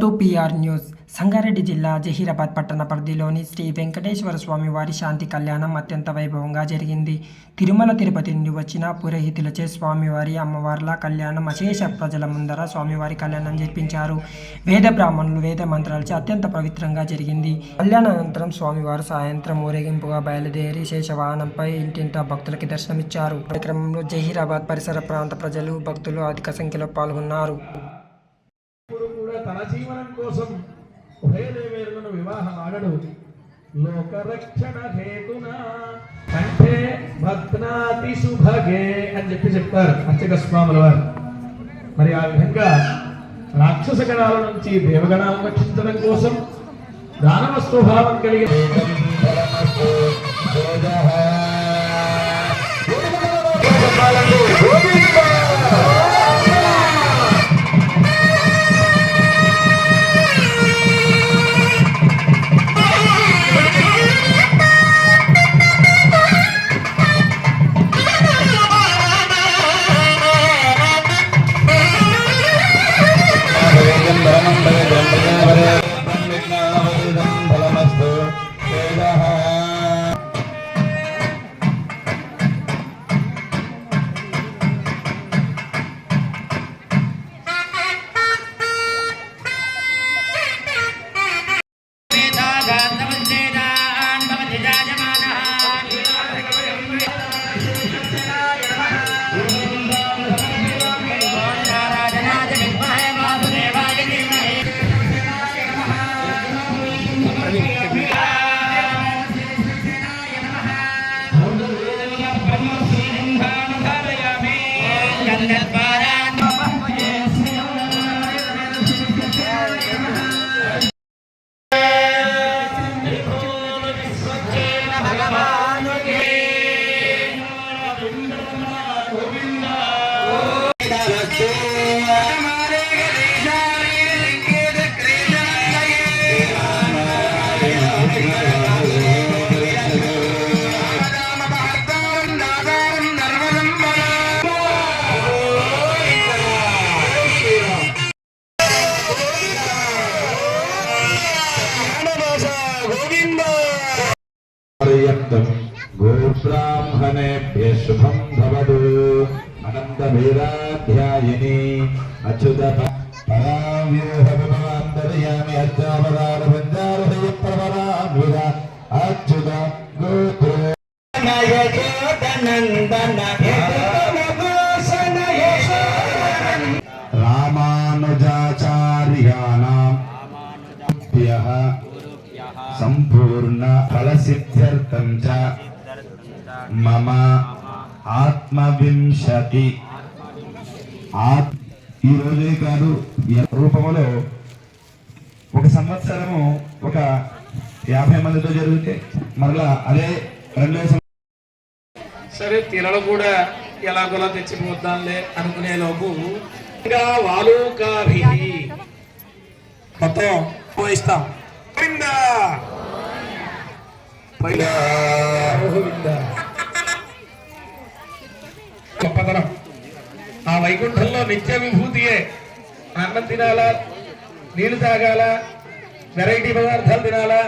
Welcome to PR news. Sangareddy జిల్లా జహీరాబాద్ పట్టణ పరిధిలోని శ్రీ వెంకటేశ్వర స్వామి వారి శాంతి కళ్యాణం అత్యంత వైభవంగా జరిగింది. తిరుమల తిరుపతి నుండి వచ్చిన పురోహితులచే స్వామివారి అమ్మవార్ల కళ్యాణం అశేష ప్రజల ముందర స్వామివారి కళ్యాణం జరిపించారు. వేద బ్రాహ్మణులు వేద మంత్రాలచే అత్యంత పవిత్రంగా జరిగింది. కళ్యాణానంతరం స్వామివారు సాయంత్రం ఊరేగింపుగా బయలుదేరి శేషవాహనంపై ఇంటింటా భక్తులకి దర్శనమిచ్చారు. కార్యక్రమంలో జహీరాబాద్ పరిసర ప్రాంత ప్రజలు భక్తులు అధిక సంఖ్యలో పాల్గొన్నారు. తన జీవనం కోసం ఉభయదేవేరులను వివాహం ఆడడు. లోకరక్షణ హేతున కంఠే భద్నాతి శుభగే అని చెప్తారు అర్చక స్వాముల వారు. మరి ఆ విధంగా రాక్షస గణాల నుంచి దేవగణాలను రక్షించడం కోసం దానవ స్వభావం కలిగిన गोब्राह्मणेभ्यः शुभं भवतु। अनन्तवीराध्यायिनी अच्युत पराव्यूहविभवान्तर्यामि अर्चावतारपञ्चारहयप्रवरान्वित अच्युत गोत्रो रामानुजाचार्याणां संपूर्ण फलसिद्ध्यर्थं च मम ఆత్మవింశతి ఈ రోజే కాదు రూపంలో ఒక సంవత్సరము ఒక 50 మందితో జరిగితే మరలా అదే 2 సరే తిరలు కూడా ఎలాగోలా తెచ్చిపోద్దాంలే అనుకునే లోపు ఇంకా వాలూకాభి మొత్తం పోయిస్తాం. గొప్పతనం ఆ వైకుంఠంలో నిత్య విభూతియే. అన్నం తినాలా, నీళ్లు తాగాల, వెరైటీ పదార్థాలు తినాలా.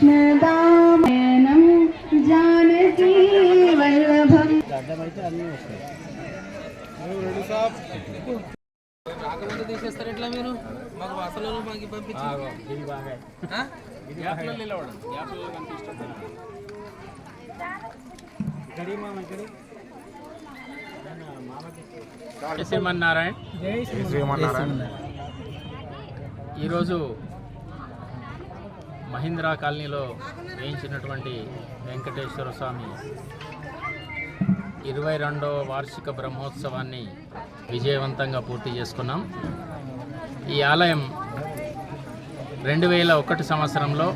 कृष्णदामयनं जानकी वल्लभम् రాకముందు తీసేస్తారు ఎట్లా మీరు మాకు అసలు మాకు పంపించి శ్రీమన్నారాయణ. ఈరోజు మహీంద్రా కాలనీలో వేయించినటువంటి వెంకటేశ్వర స్వామి 22వ వార్షిక బ్రహ్మోత్సవాన్ని విజయవంతంగా పూర్తి చేసుకున్నాం. ఈ ఆలయం 2001 సంవత్సరంలో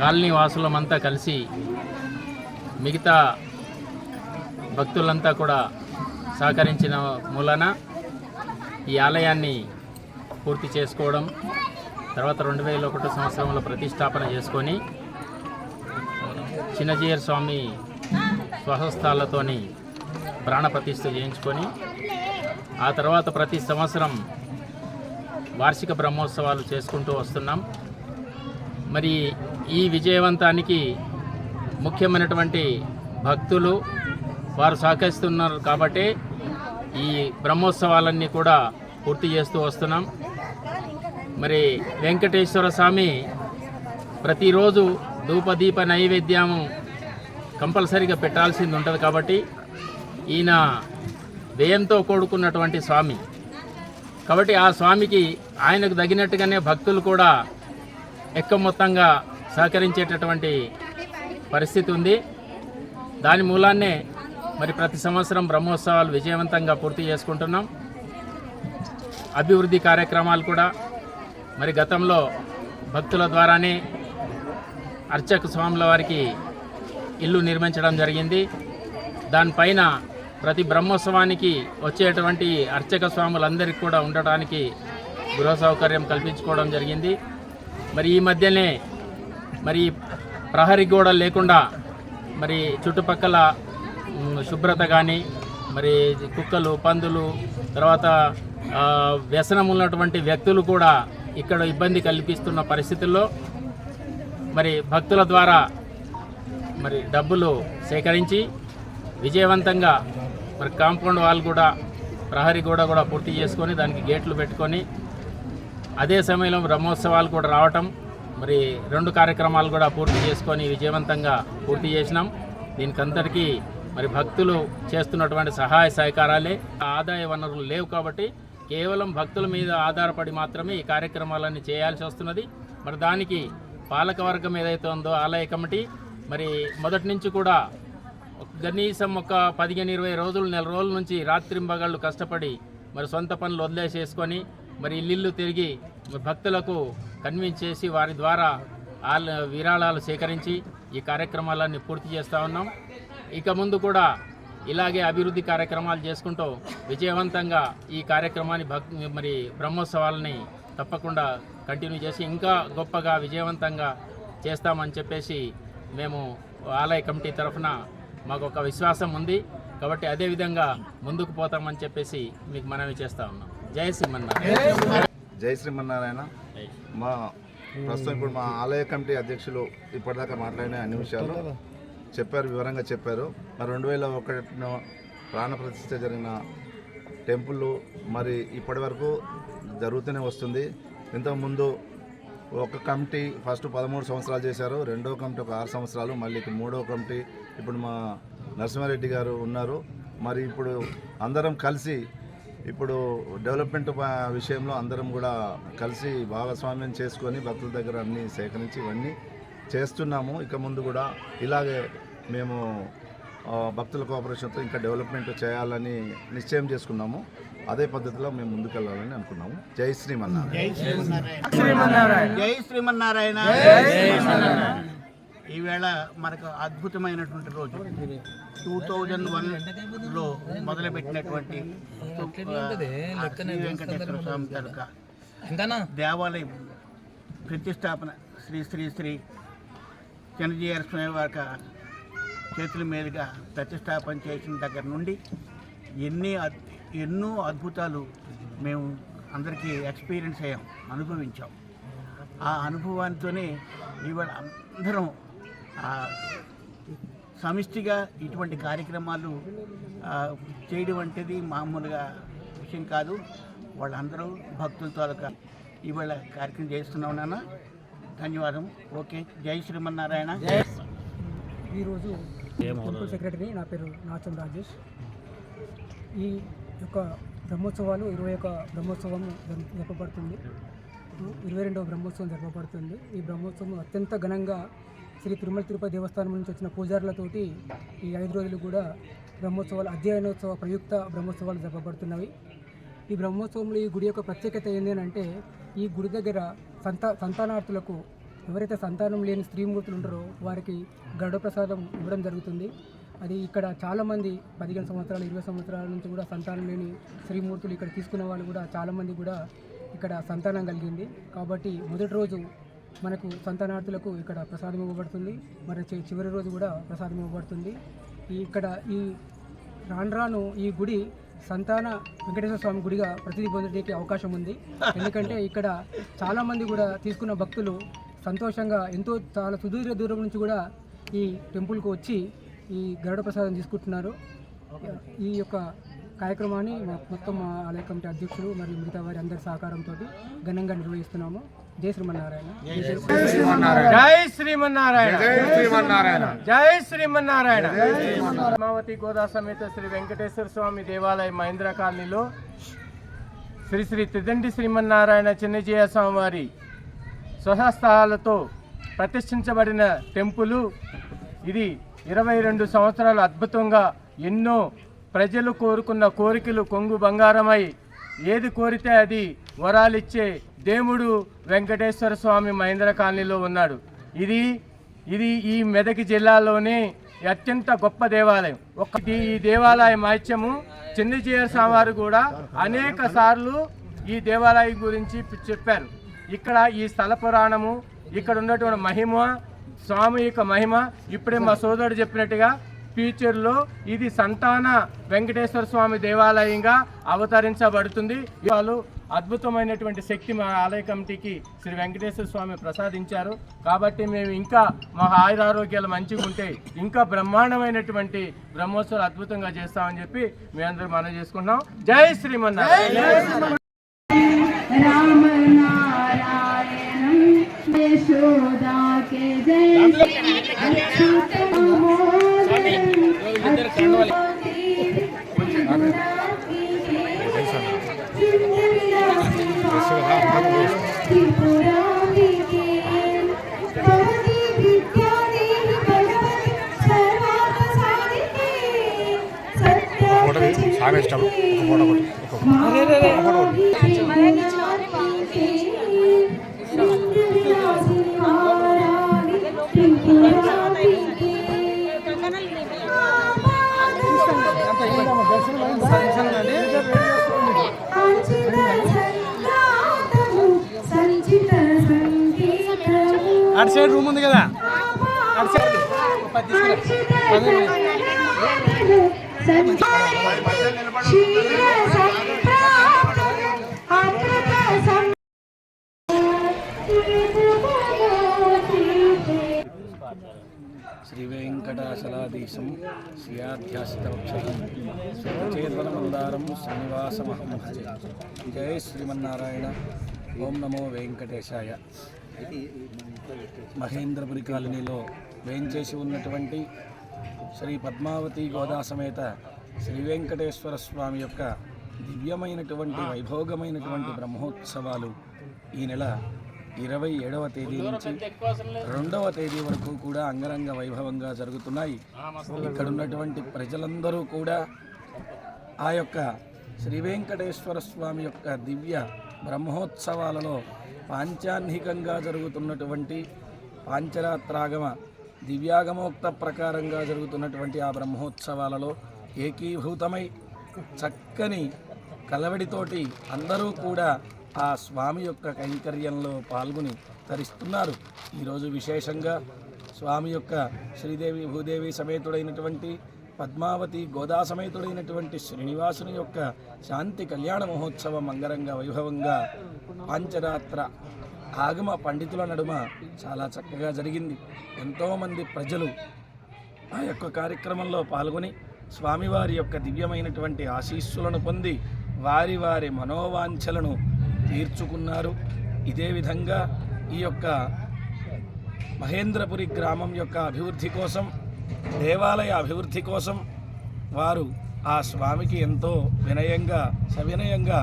కాలనీ వాసులమంతా కలిసి మిగతా భక్తులంతా కూడా సహకరించిన మూలన ఈ ఆలయాన్ని పూర్తి చేసుకోవడం, తర్వాత 2001 సంవత్సరంలో ప్రతిష్టాపన చేసుకొని చిన్నజీయర్ స్వామి స్వహస్తాలతోని ప్రాణప్రతిష్ఠ చేయించుకొని ఆ తర్వాత ప్రతి సంవత్సరం వార్షిక బ్రహ్మోత్సవాలు చేసుకుంటూ వస్తున్నాం. మరి ఈ విజయవంతానికి ముఖ్యమైనటువంటి భక్తులు వారు సహకరిస్తున్నారు కాబట్టి ఈ బ్రహ్మోత్సవాలన్నీ కూడా పూర్తి చేస్తూ వస్తున్నాం. మరి వెంకటేశ్వర స్వామి ప్రతిరోజు ధూపదీప నైవేద్యము కంపల్సరీగా పెట్టాల్సింది ఉంటుంది కాబట్టి ఈయన వ్యయంతో కూడుకున్నటువంటి స్వామి కాబట్టి ఆ స్వామికి ఆయనకు తగినట్టుగానే భక్తులు కూడా ఎక్కువ మొత్తంగా సహకరించేటటువంటి పరిస్థితి ఉంది. దాని మూలాన్నే మరి ప్రతి సంవత్సరం బ్రహ్మోత్సవాలు విజయవంతంగా పూర్తి చేసుకుంటున్నాం. అభివృద్ధి కార్యక్రమాలు కూడా మరి గతంలో భక్తుల ద్వారానే అర్చక స్వాముల వారికి ఇల్లు నిర్మించడం జరిగింది. దానిపైన ప్రతి బ్రహ్మోత్సవానికి వచ్చేటువంటి అర్చక స్వాములందరికీ కూడా ఉండటానికి గృహ సౌకర్యం కల్పించుకోవడం జరిగింది. మరి ఈ మధ్యనే మరి ప్రహరీ గోడ లేకుండా మరి చుట్టుపక్కల శుభ్రత కానీ మరి కుక్కలు, పందులు, తర్వాత వ్యసనం ఉన్నటువంటి వ్యక్తులు కూడా ఇక్కడ ఇబ్బంది కల్పిస్తున్న పరిస్థితుల్లో మరి భక్తుల ద్వారా మరి డబ్బులు సేకరించి విజయవంతంగా మరి కాంపౌండ్ వాల్ కూడా ప్రహరీ గోడ కూడా పూర్తి చేసుకొని దానికి గేట్లు పెట్టుకొని అదే సమయంలో బ్రహ్మోత్సవాలు కూడా రావటం మరి 2 కార్యక్రమాలు కూడా పూర్తి చేసుకొని విజయవంతంగా పూర్తి చేసినాం. దీనికంతటికీ మరి భక్తులు చేస్తున్నటువంటి సహాయ సహకారాలే, ఆదాయ వనరులు లేవు కాబట్టి కేవలం భక్తుల మీద ఆధారపడి మాత్రమే ఈ కార్యక్రమాలన్నీ చేయాల్సి వస్తున్నది. మరి దానికి పాలకవర్గం ఏదైతే ఉందో ఆలయ కమిటీ మరి మొదటి నుంచి కూడా కనీసం ఒక 15-20 రోజులు, నెల రోజుల నుంచి రాత్రింబగళ్ళు కష్టపడి మరి సొంత పనులు వదిలేసేసుకొని మరి ఇల్లు తిరిగి భక్తులకు కన్విన్స్ చేసి వారి ద్వారా విరాళాలు సేకరించి ఈ కార్యక్రమాలన్నీ పూర్తి చేస్తూ ఉన్నాం. ఇక ముందు కూడా ఇలాగే అభివృద్ధి కార్యక్రమాలు చేసుకుంటూ విజయవంతంగా ఈ కార్యక్రమాన్ని మరి బ్రహ్మోత్సవాలని తప్పకుండా కంటిన్యూ చేసి ఇంకా గొప్పగా విజయవంతంగా చేస్తామని చెప్పేసి మేము ఆలయ కమిటీ తరఫున మాకు ఒక విశ్వాసం ఉంది. కాబట్టి అదేవిధంగా ముందుకు పోతామని చెప్పేసి మీకు మనవి చేస్తూ ఉన్నాం. జై శ్రీమన్నారాయణ. జై శ్రీమన్నారాయణ. మా ప్రస్తుతం ఇప్పుడు మా ఆలయ కమిటీ అధ్యక్షులు ఇప్పటిదాకా మాట్లాడిన అన్ని విషయాలు చెప్పారు, వివరంగా చెప్పారు. మరి 2001 ప్రాణప్రతిష్ఠ జరిగిన టెంపుల్ మరి ఇప్పటి వరకు జరుగుతూనే వస్తుంది. ఇంతకుముందు ఒక కమిటీ ఫస్ట్ 13 సంవత్సరాలు చేశారు, రెండో కమిటీ ఒక 6 సంవత్సరాలు, మళ్ళీ 3వ కమిటీ ఇప్పుడు మా నరసింహారెడ్డి గారు ఉన్నారు. మరి ఇప్పుడు అందరం కలిసి ఇప్పుడు డెవలప్మెంట్ విషయంలో అందరం కూడా కలిసి భాగస్వామ్యం చేసుకొని భక్తుల దగ్గర అన్నీ సేకరించి ఇవన్నీ చేస్తున్నాము. ఇక ముందు కూడా ఇలాగే మేము భక్తుల కోఆపరేషన్తో ఇంకా డెవలప్మెంట్ చేయాలని నిశ్చయం చేసుకున్నాము. అదే పద్ధతిలో మేము ముందుకెళ్ళాలని అనుకున్నాము. జై శ్రీమన్నారాయణ. జై శ్రీమన్నారాయణ. ఈవేళ మనకు అద్భుతమైనటువంటి రోజు 2001లో మొదలుపెట్టినటువంటి శ్రీ వెంకటేశ్వర స్వామి తాలూకా దేవాలయం ప్రతిష్టాపన శ్రీ శ్రీ శ్రీ చిన్నజీయర్ స్వామి వారి చేతుల మీదుగా ప్రతిష్టాపన చేసిన దగ్గర నుండి ఎన్నో అద్భుతాలు మేము అందరికీ ఎక్స్పీరియన్స్ అయ్యాం, అనుభవించాం. ఆ అనుభవంతోనే ఇవాళ అందరం సమిష్టిగా ఇటువంటి కార్యక్రమాలు చేయడం వంటిది మామూలుగా విషయం కాదు. వాళ్ళందరూ భక్తుల తాలూకా ఇవాళ కార్యక్రమం చేస్తున్నాం నాన్న. ధన్యవాదం. ఓకే, జై శ్రీమన్నారాయణ. ఈరోజు టెంపుల్ సెక్రటరీ, నా పేరు నాచం రాజేష్. ఈ యొక్క బ్రహ్మోత్సవాలు 21 బ్రహ్మోత్సవం జరపబడుతుంది. 22వ బ్రహ్మోత్సవం జరపబడుతుంది. ఈ బ్రహ్మోత్సవం అత్యంత ఘనంగా శ్రీ తిరుమల తిరుపతి దేవస్థానం నుంచి వచ్చిన పూజారులతోటి ఈ 5 రోజులు కూడా బ్రహ్మోత్సవాలు, అధ్యయనోత్సవ ప్రయుక్త బ్రహ్మోత్సవాలు జరపబడుతున్నవి. ఈ బ్రహ్మోత్సవంలో ఈ గుడి యొక్క ప్రత్యేకత ఏంటి అంటే, ఈ గుడి దగ్గర సంతానార్థులకు, ఎవరైతే సంతానం లేని స్త్రీమూర్తులు ఉంటారో వారికి గరుడ ప్రసాదం ఇవ్వడం జరుగుతుంది. అది ఇక్కడ చాలామంది 15 సంవత్సరాలు 20 సంవత్సరాల నుంచి కూడా సంతానం లేని స్త్రీమూర్తులు ఇక్కడ తీసుకున్న వాళ్ళు కూడా చాలామంది కూడా ఇక్కడ సంతానం కలిగింది. కాబట్టి మొదటి రోజు మనకు సంతానార్థులకు ఇక్కడ ప్రసాదం ఇవ్వబడుతుంది. మరి చివరి రోజు కూడా ప్రసాదం ఇవ్వబడుతుంది. ఇక్కడ ఈ రాను ఈ గుడి సంతాన వెంకటేశ్వర స్వామి గుడిగా ప్రతిదీ పొందడానికి అవకాశం ఉంది. ఎందుకంటే ఇక్కడ చాలామంది కూడా తీసుకున్న భక్తులు సంతోషంగా చాలా సుదూర దూరం నుంచి కూడా ఈ టెంపుల్కు వచ్చి ఈ గరుడ ప్రసాదం తీసుకుంటున్నారు. ఈ యొక్క కార్యక్రమాన్ని మొత్తం మా ఆలయ కమిటీ అధ్యక్షులు మరియు మిగతా వారి అందరి సహకారంతో ఘనంగా నిర్వహిస్తున్నాము. జై శ్రీమన్నారాయణ. జై శ్రీమన్నారాయణ. జై శ్రీమన్నారాయణ. పద్మావతి గోదా సమేత శ్రీ వెంకటేశ్వర స్వామి దేవాలయం మహేంద్ర కాలనీలో శ్రీ శ్రీ తిదండి శ్రీమన్నారాయణ చిన్నజీయ స్వామివారి స్వహస్తాలతో ప్రతిష్ఠించబడిన టెంపులు ఇది. 22 సంవత్సరాలు అద్భుతంగా ఎన్నో ప్రజలు కోరుకున్న కోరికలు కొంగు బంగారమై ఏది కోరితే అది వరాలిచ్చే దేవుడు వెంకటేశ్వర స్వామి మహేంద్ర కాలనీలో ఉన్నాడు. ఇది ఈ మెదక్ జిల్లాలోనే అత్యంత గొప్ప దేవాలయం. ఈ దేవాలయ మహత్యము చిన్నజీయ స్వామివారు కూడా అనేక సార్లు ఈ దేవాలయం గురించి చెప్పారు. ఇక్కడ ఈ స్థల పురాణము, ఇక్కడ ఉన్నటువంటి మహిమ, స్వామి యొక్క మహిమ ఇప్పుడే మా సోదరుడు చెప్పినట్టుగా ఫ్యూచర్లో ఇది సంతాన వెంకటేశ్వర స్వామి దేవాలయంగా అవతరించబడుతుంది. వాళ్ళు అద్భుతమైనటువంటి శక్తి మా ఆలయ కమిటీకి శ్రీ వెంకటేశ్వర స్వామి ప్రసాదించారు. కాబట్టి మేము ఇంకా మా ఆయురారోగ్యాలు మంచిగా ఉంటే ఇంకా బ్రహ్మాండమైనటువంటి బ్రహ్మోత్సవాలు అద్భుతంగా చేస్తామని చెప్పి మేమందరం మనం చేసుకుంటున్నాం. జై శ్రీమన్నారాయణ. यशोदा के जय అటు సైడ్ రూమ్ ఉంది కదా, అటు సైడ్ శ్రీ వెంకటాచలాధీశం శ్రీయాధ్యాసితవక్షం స్వచేతనమందారం శ్రీనివాసమహం భజే. జై శ్రీమన్నారాయణ. ఓం నమో వెంకటేశాయ. మహేంద్రపురి కాలనీలో వేంచేసి ఉన్నటువంటి శ్రీ పద్మావతి గోదా సమేత శ్రీ వెంకటేశ్వర స్వామి యొక్క దివ్యమైనటువంటి వైభోగమైనటువంటి బ్రహ్మోత్సవాలు ఈ నెల 27వ తేదీ నుంచి 2వ తేదీ వరకు కూడా అంగరంగ వైభవంగా జరుగుతున్నాయి. ఇక్కడ ఉన్నటువంటి ప్రజలందరూ కూడా ఆ యొక్క శ్రీ వెంకటేశ్వర స్వామి యొక్క దివ్య బ్రహ్మోత్సవాలలో పాంచాన్నికంగా జరుగుతున్నటువంటి పాంచరాత్రాగమ దివ్యాగమోక్త ప్రకారంగా జరుగుతున్నటువంటి ఆ బ్రహ్మోత్సవాలలో ఏకీభూతమై చక్కని కలవడితోటి అందరూ కూడా ఆ స్వామి యొక్క కైంకర్యంలో పాల్గొని తరిస్తున్నారు. ఈరోజు విశేషంగా స్వామి యొక్క శ్రీదేవి భూదేవి సమేతుడైనటువంటి పద్మావతి గోదా సమేతుడైనటువంటి శ్రీనివాసుని యొక్క శాంతి కళ్యాణ మహోత్సవం అంగరంగ వైభవంగా పాంచరాత్ర ఆగమ పండితుల నడుమ చాలా చక్కగా జరిగింది. ఎంతోమంది ప్రజలు ఆ యొక్క కార్యక్రమంలో పాల్గొని స్వామివారి యొక్క దివ్యమైనటువంటి ఆశీస్సులను పొంది వారి వారి మనోవాంఛలను తీర్చుకున్నారు. ఇదే విధంగా ఈ యొక్క మహేంద్రపురి గ్రామం యొక్క అభివృద్ధి కోసం, దేవాలయ అభివృద్ధి కోసం వారు ఆ స్వామికి ఎంతో వినయంగా సవినయంగా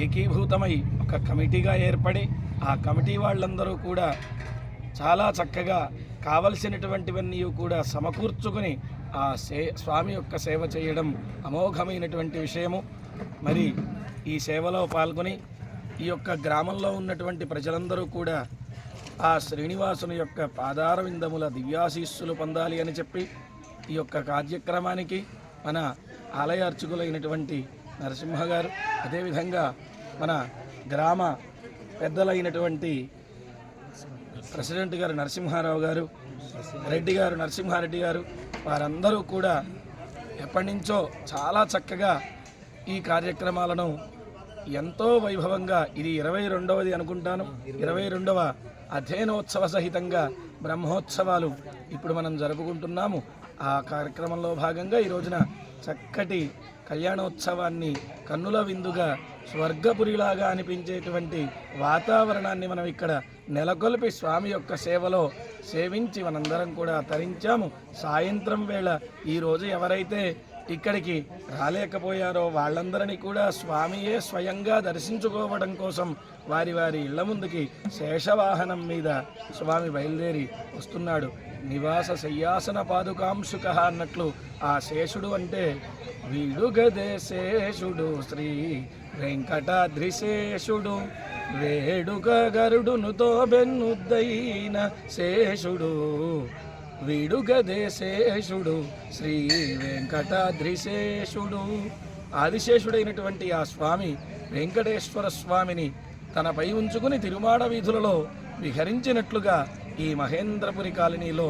ఏకీభూతమై ఒక కమిటీగా ఏర్పడి ఆ కమిటీ వాళ్ళందరూ కూడా చాలా చక్కగా కావలసినటువంటివన్నీ కూడా సమకూర్చుకొని ఆ స్వామి యొక్క సేవ చేయడం అమోఘమైనటువంటి విషయము. మరి ఈ సేవలో పాల్గొని ఈ యొక్క గ్రామంలో ఉన్నటువంటి ప్రజలందరూ కూడా ఆ శ్రీనివాసుని యొక్క పాదార విందముల దివ్యాశీస్సులు పొందాలి అని చెప్పి ఈ యొక్క కార్యక్రమానికి మన ఆలయ అర్చకులైనటువంటి నరసింహ గారు, అదేవిధంగా మన గ్రామ పెద్దలైనటువంటి ప్రెసిడెంట్ గారు నరసింహారావు గారు, రెడ్డి గారు నరసింహారెడ్డి గారు, వారందరూ కూడా ఎప్పటి నుంచో చాలా చక్కగా ఈ కార్యక్రమాలను ఎంతో వైభవంగా, ఇది 22వది అనుకుంటాను, 22వ అధ్యయనోత్సవ సహితంగా బ్రహ్మోత్సవాలు ఇప్పుడు మనం జరుపుకుంటున్నాము. ఆ కార్యక్రమంలో భాగంగా ఈ రోజున చక్కటి కళ్యాణోత్సవాన్ని కన్నుల విందుగా స్వర్గపురిలాగా అనిపించేటువంటి వాతావరణాన్ని మనం ఇక్కడ నెలకొల్పి స్వామి యొక్క సేవలో సేవించి మనందరం కూడా తరించాము. సాయంత్రం వేళ ఈరోజు ఎవరైతే ఇక్కడికి రాలేకపోయారో వాళ్ళందరినీ కూడా స్వామియే స్వయంగా దర్శించుకోవడం కోసం వారి వారి ఇళ్ల ముందుకి శేషవాహనం మీద స్వామి బయలుదేరి వస్తున్నాడు. నివాస శయ్యాసన పాదుకాంశుక అన్నట్లు ఆ శేషుడు అంటే వీడుగదే శేషుడు శ్రీ వెంకటాద్రిశేషుడు, వేడుక గరుడునుతో బెన్నుద్దైన శేషుడు, వీడుగదే శేషుడు శ్రీ వెంకటాద్రిశేషుడు. ఆదిశేషుడైనటువంటి ఆ స్వామి వెంకటేశ్వర స్వామిని తనపై ఉంచుకుని తిరుమాడ వీధులలో విహరించినట్లుగా ఈ మహేంద్రపురి కాలనీలో,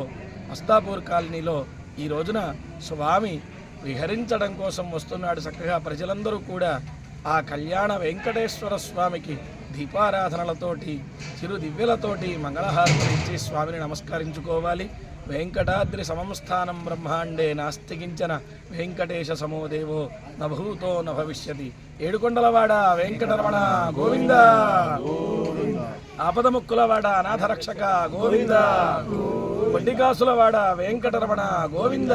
మస్తాపూర్ కాలనీలో ఈ రోజున స్వామి విహరించడం కోసం వస్తున్నాడు. చక్కగా ప్రజలందరూ కూడా ఆ కళ్యాణ వెంకటేశ్వర స్వామికి దీపారాధనలతోటి చిరు దివ్యలతోటి మంగళహారతులు ఇచ్చి స్వామిని నమస్కరించుకోవాలి. వెంకటాద్రి సమస్థానం బ్రహ్మాండే నాస్తికించన వెంకటేశ సమోదేవో నభూతో నభవిష్యతి. ఏడుకొండలవాడ వెంకటరమణ గోవింద, ఆపదముక్కులవాడ అనాథరక్షక గోవింద, వడ్డికాసులవాడ వెంకటరమణ గోవింద.